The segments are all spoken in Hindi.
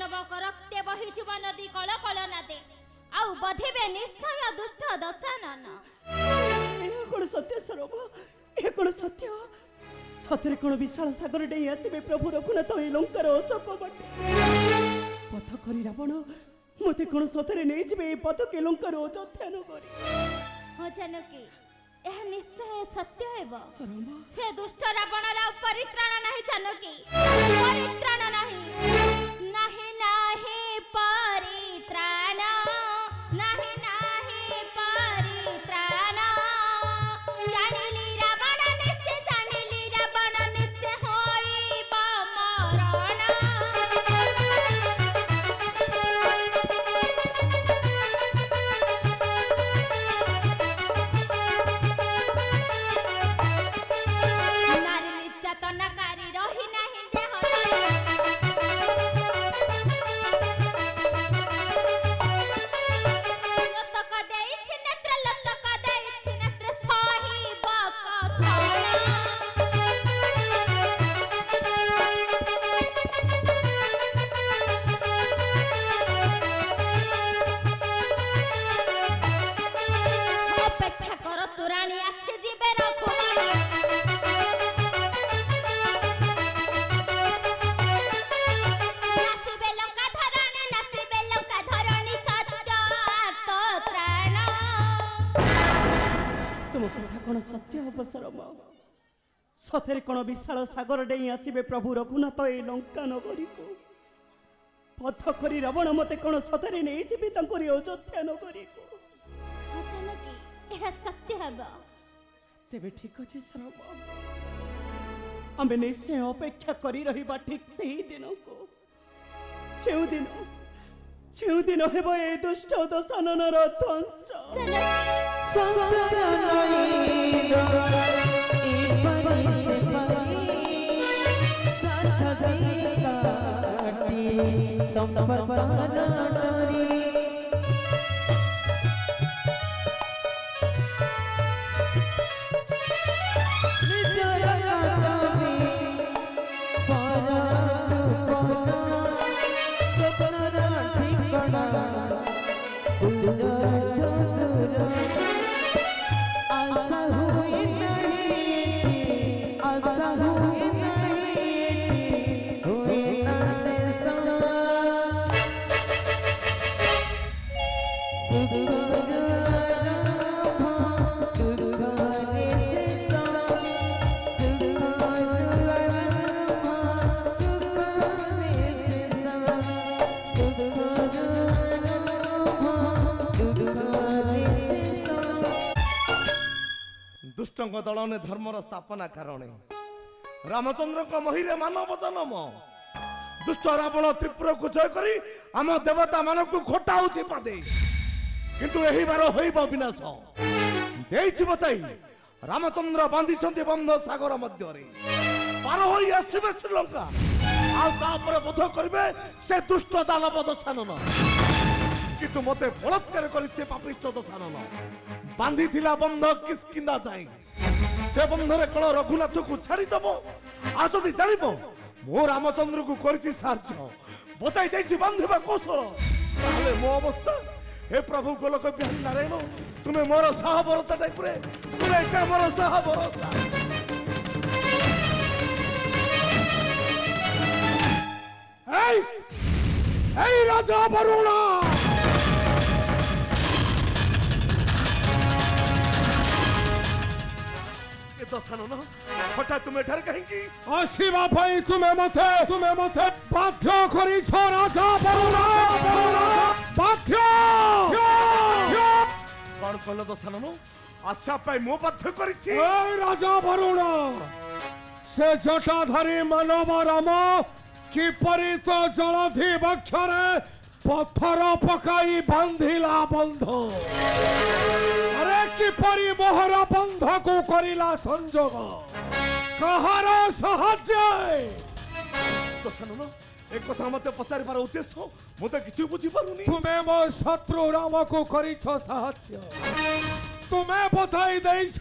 दानवक रक्ते बही जीव नदी कल कल नदे आउ बधिबे निश्चय दुष्ट दशानन। कौन सत्य सरब ए कौन सत्य सतरे कौन विशाल सागर डे आसबे प्रभु रघुनाथ ए लंकार अशोक बाटे पथ करी रावण मते कौन सतरे नहीं जिबे ए पथ के लंकार अयोध्या नगरी। हो जानकी यह निश्चय सत्य हेबो सरब से दुष्ट रावण रा परित्राण नहीं जानकी परित्राण नहीं नहीं नहीं परित्राण नहीं नहीं परित्राण जानिली रावण निश्चय होइबा मरण। नारी निर्यातनकारी रही नहीं देह लतक देइछि नेत्र सहिब कसण। अपेक्षा कर तुराणी आसी जीवे रघुराणी नासिबे लंका धरणी सत्य आर्त त्राण। तुम कथा कौन सत्य हम सरब सतरे कौन विशाल सागर डे आसबे प्रभु रघुनाथ ए लंका नगरी को पथ करी रावण मते कौन सतरे नहीं जिबे तांकरी अयोध्या नगरी को। जानकी यह सत्य हेबो तेबे ठीक अछि सरब आमे निश्चय अपेक्षा करी रहिबा ठीक सही दिन को जेउ दिन हेबो ए दुष्ट दशाननर ध्वंस। संसार नयन ए परी से परी साथ गीता काटी संपर्क नटरी निजर कदमी परटु पना सपनर ठिकना दूर दूर आशा हुई नहीं हुए ना शेषा दुष्टंग दल ने धर्मर स्थापना कारण रामचंद्र को महिरे मानव जन्म दुष्ट रावण त्रिपुर को जय करी आम देवता मान को खोटाऊची पादे किंतु एही बार होइब विनाश देइछि बताई रामचंद्र बांधी बंध सागर मध्य पार होई आसीबे श्रीलंका आ तापर बोध करिवे से दुष्ट दानव दशानन किंतु मते बलात्कार करी से पापिष्ट दशानन बांधी थिला बंध किसकिंदा जाई से बंधरे कण रघुनाथ को छाड़ी दबो आ जदि जानिबो मो रामचंद्र को करछि साहाय्य बताई देछि बांधिबा कौशल ताले मो अवस्था हे प्रभु गोलक बिहारी नारायण तुमे मोर साह भरोसा टाइप रे तुमे का मोर साह भरोसा हे राजा वरुण दशानन हठात तुम एठार कहीं आसीबा भाई तुम्हें मते बाध्य करिछ राजा वरुण बाध्य कौन कहल दशानन आशा पाई मो बाध्य करिछि ए राजा वरुण से जटाधारी मानव राम किपरि तो जलधि वक्षरे पत्थर पकाई बांधिला बंध अरे किपरि मोहर बंध को करिला संजोग कहार साहाय्य दशानन एक कथा मते पचारिबार उद्देश्य मते किछु बुझी पारुनी तुमे मो शत्रु राम को करिछ साहाय्य तुमे बताई देइछ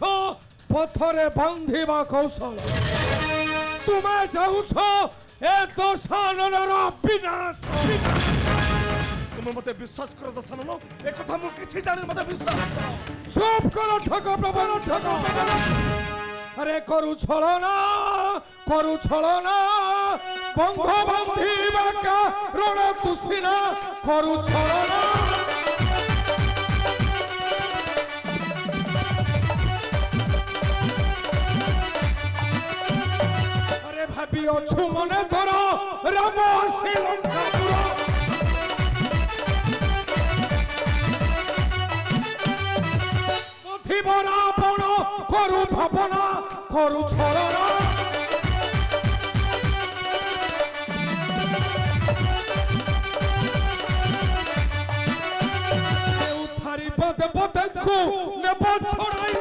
पत्थरे बांधिबा कौशल तुमे चाहुछ ए दशाननर विनाश तुम मते विश्वास कर दशनन ए कथा मु किछि जानि मते विश्वास कर चुप करो ठक प्रभु ठक अरे करू छलना बंध बंधीबा का रण तुसिना करू छलना अरे भाबी अछु मने धर राम आसी लंकापुर रावण करू भावना करू छलना उठारी पद पदको नेब छड़ाई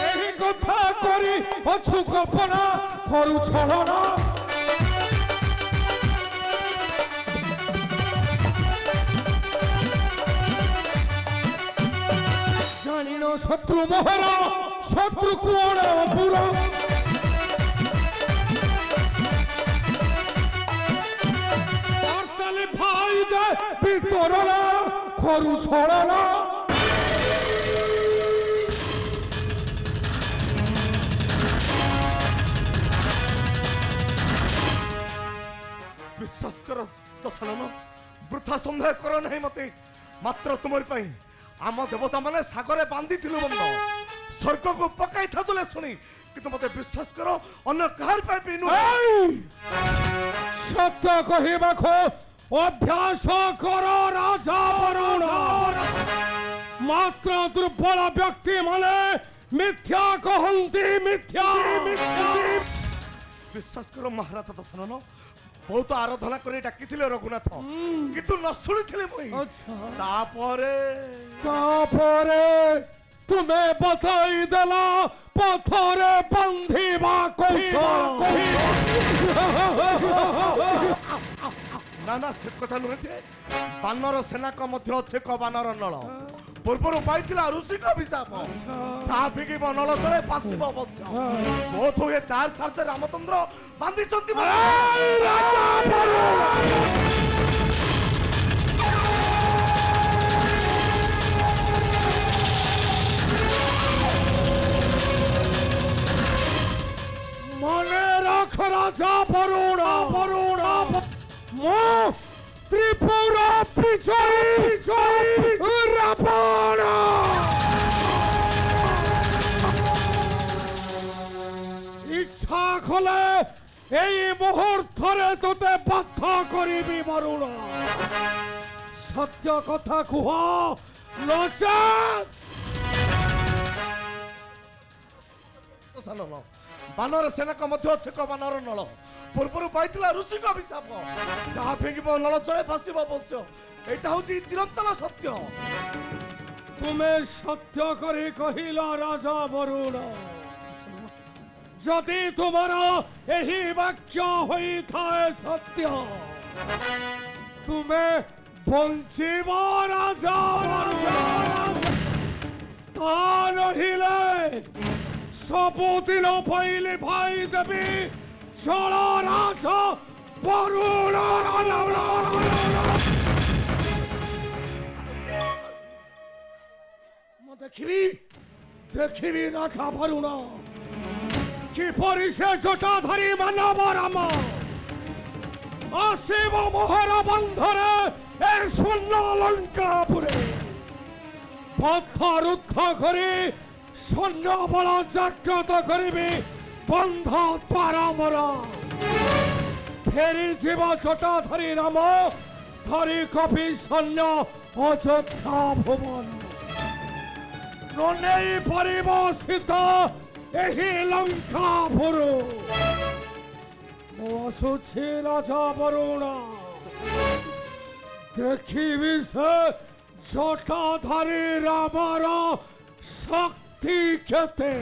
एही कथा करी अछु कल्पना करू छलना शत्रु मोहरा शत्रु कोण पुरा भाई दे बिचरना करू छलना विश्वास कर दशनन वृथा संदेह कर नहीं मते मात्र तुमर पई आम देवता माने सागरे बांधी थिलु बंद स्वर्ग को पकाई थातुले सुनी किंतु मते विश्वास करो अन्य कहर पे बिनु सत्य कहिबा खो अभ्यास करो राजा वरुण मात्र दुर्बल व्यक्ति माने मिथ्या कहंती मिथ्या विश्वास करो महाराज दशनन बहुत आराधना करे डाकी थिले रघुनाथ किंतु न सुनी थिले मई अच्छा तापरे तुम्हें बताई देला पथरे बंधीबा कौशल ना ना से कथा नुहे जे बानर सेना का मध्य अच्छे क बानर नल पूर्वर पाइथिला ऋषि का अभिशाप चा फिकी नल चले पासिब अवश्य बहुत हुए तार सार्थ रामचंद्र बांधी चंती राजा मने रख राजा वरुण मो त्रिपुरा विजयी रावण इच्छा खले এই মুহূর্তে তোতে বাধ্য করিবি বরুণ সত্য কথা কুহ নচেত बानर सेना का मध्य अच्छे क बानर नल पूर्वर पाइथिला ऋषि का अभिशाप जहाँ फेंकिब नल चले फासिब अवश्य एटा होची चिरंतन सत्य तुम्हें सत्य करी कहिला राजा वरुण जदि तुम्हारा यही वाक्य होई थाए सत्य तुम्हें बंचिब राजा वरुण ता नहिले सबुदिन पहले भाई देवी चल राजा वरुण देखी राजा वरुण किपरि से जटाधारी मानव राम आसिब मोहर बंधरे ए शून्य लंकापुरे पथ रुद्ध करी सैन्य बल जाग्रत करिबी बंध पारमर फेरी जीव जटाधारी राम धरी कपि सैन्य अयोध्या भुवन नई परिवसित एही लंकापुर आसुछि राजा वरुण देखिबि से जटाधारी रामर शक्ति केते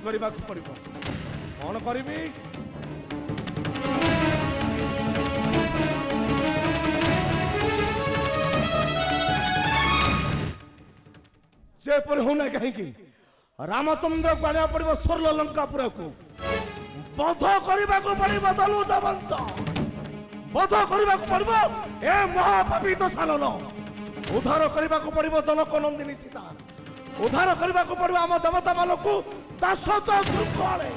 କରିବାକୁ ପଡିବ। କଣ କରିବି? ଯେପରି ହଉନା କାହିଁକି ରାମଚନ୍ଦ୍ରକୁ ଆଣିବାକୁ ପଡିବ ସ୍ୱର୍ଣ୍ଣ ଲଙ୍କାପୁରକୁ। ବଧ କରିବାକୁ ପଡିବ ଦଲୁଜ ବଂଶ। ବଧ କରିବାକୁ ପଡିବ ଏ ମହାପାପୀ ଦଶାନନ। ଉଦ୍ଧାର କରିବାକୁ ପଡିବ ଜନକ ନନ୍ଦିନୀ ସୀତା। ଉଦ୍ଧାର କରିବାକୁ ପଡିବ ଆମ ଦେବତା ମାନଙ୍କୁ ଦାସତ୍ୱ ଶୃଙ୍ଖଳରେ।